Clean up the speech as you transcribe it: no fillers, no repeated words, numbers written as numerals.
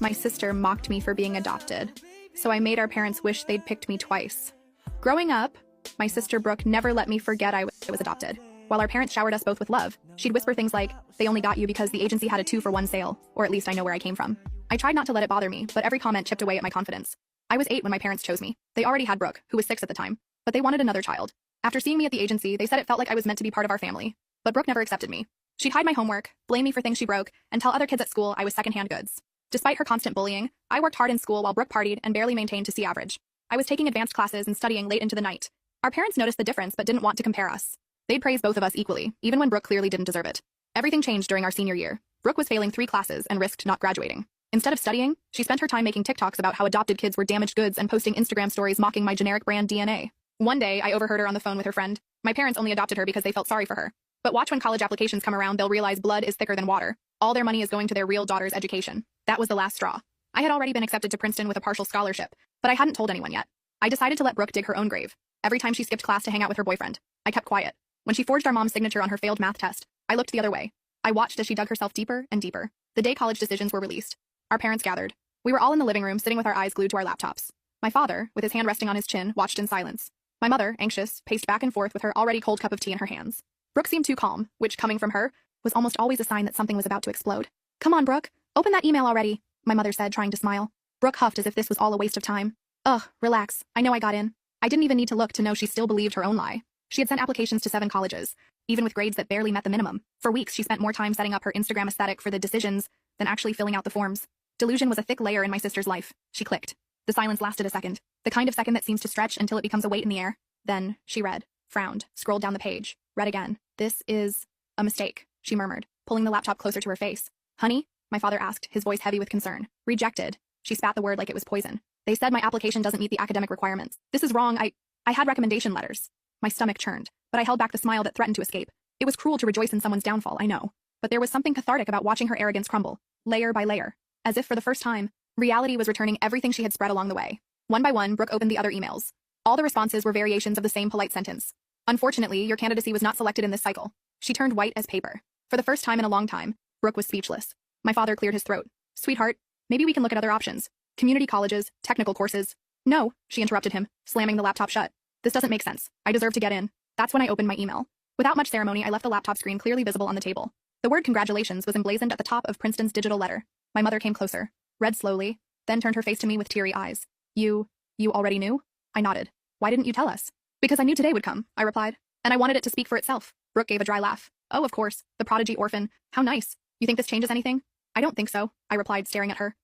My sister mocked me for being adopted, so I made our parents wish they'd picked me twice. Growing up, my sister Brooke never let me forget I was adopted. While our parents showered us both with love, she'd whisper things like, "They only got you because the agency had a 2-for-1 sale, or at least I know where I came from." I tried not to let it bother me, but every comment chipped away at my confidence. I was 8 when my parents chose me. They already had Brooke, who was 6 at the time, but they wanted another child. After seeing me at the agency, they said it felt like I was meant to be part of our family. But Brooke never accepted me. She'd hide my homework, blame me for things she broke, and tell other kids at school I was secondhand goods. Despite her constant bullying, I worked hard in school while Brooke partied and barely maintained to C average. I was taking advanced classes and studying late into the night. Our parents noticed the difference but didn't want to compare us. They'd praise both of us equally, even when Brooke clearly didn't deserve it. Everything changed during our senior year. Brooke was failing 3 classes and risked not graduating. Instead of studying, she spent her time making TikToks about how adopted kids were damaged goods and posting Instagram stories mocking my generic brand DNA. One day, I overheard her on the phone with her friend. My parents only adopted her because they felt sorry for her. But watch when college applications come around, they'll realize blood is thicker than water. All their money is going to their real daughter's education. That was the last straw. I had already been accepted to Princeton with a partial scholarship, but I hadn't told anyone yet. I decided to let Brooke dig her own grave. Every time she skipped class to hang out with her boyfriend, I kept quiet. When she forged our mom's signature on her failed math test, I looked the other way. I watched as she dug herself deeper and deeper. The day college decisions were released, our parents gathered. We were all in the living room, sitting with our eyes glued to our laptops. My father, with his hand resting on his chin, watched in silence. My mother, anxious, paced back and forth with her already cold cup of tea in her hands. Brooke seemed too calm, which, coming from her, was almost always a sign that something was about to explode. "Come on, Brooke, open that email already," my mother said, trying to smile. Brooke huffed as if this was all a waste of time. "Ugh, relax, I know I got in." I didn't even need to look to know she still believed her own lie. She had sent applications to 7 colleges, even with grades that barely met the minimum. For weeks, she spent more time setting up her Instagram aesthetic for the decisions than actually filling out the forms. Delusion was a thick layer in my sister's life. She clicked. The silence lasted a second, the kind of second that seems to stretch until it becomes a weight in the air. Then, she read, frowned, scrolled down the page, read again. "This is a mistake," she murmured, pulling the laptop closer to her face. "Honey?" my father asked, his voice heavy with concern. "Rejected." She spat the word like it was poison. "They said my application doesn't meet the academic requirements. This is wrong. I had recommendation letters." My stomach churned, but I held back the smile that threatened to escape. It was cruel to rejoice in someone's downfall, I know. But there was something cathartic about watching her arrogance crumble, layer by layer. As if for the first time, reality was returning everything she had spread along the way. One by one, Brooke opened the other emails. All the responses were variations of the same polite sentence. "Unfortunately, your candidacy was not selected in this cycle." She turned white as paper. For the first time in a long time, Brooke was speechless. My father cleared his throat. "Sweetheart, maybe we can look at other options. Community colleges, technical courses." "No," she interrupted him, slamming the laptop shut. "This doesn't make sense. I deserve to get in." That's when I opened my email. Without much ceremony, I left the laptop screen clearly visible on the table. The word congratulations was emblazoned at the top of Princeton's digital letter. My mother came closer, read slowly, then turned her face to me with teary eyes. You already knew?" I nodded. "Why didn't you tell us?" "Because I knew today would come," I replied. "And I wanted it to speak for itself." Brooke gave a dry laugh. "Oh, of course, the prodigy orphan. How nice. You think this changes anything?" "I don't think so," I replied, staring at her.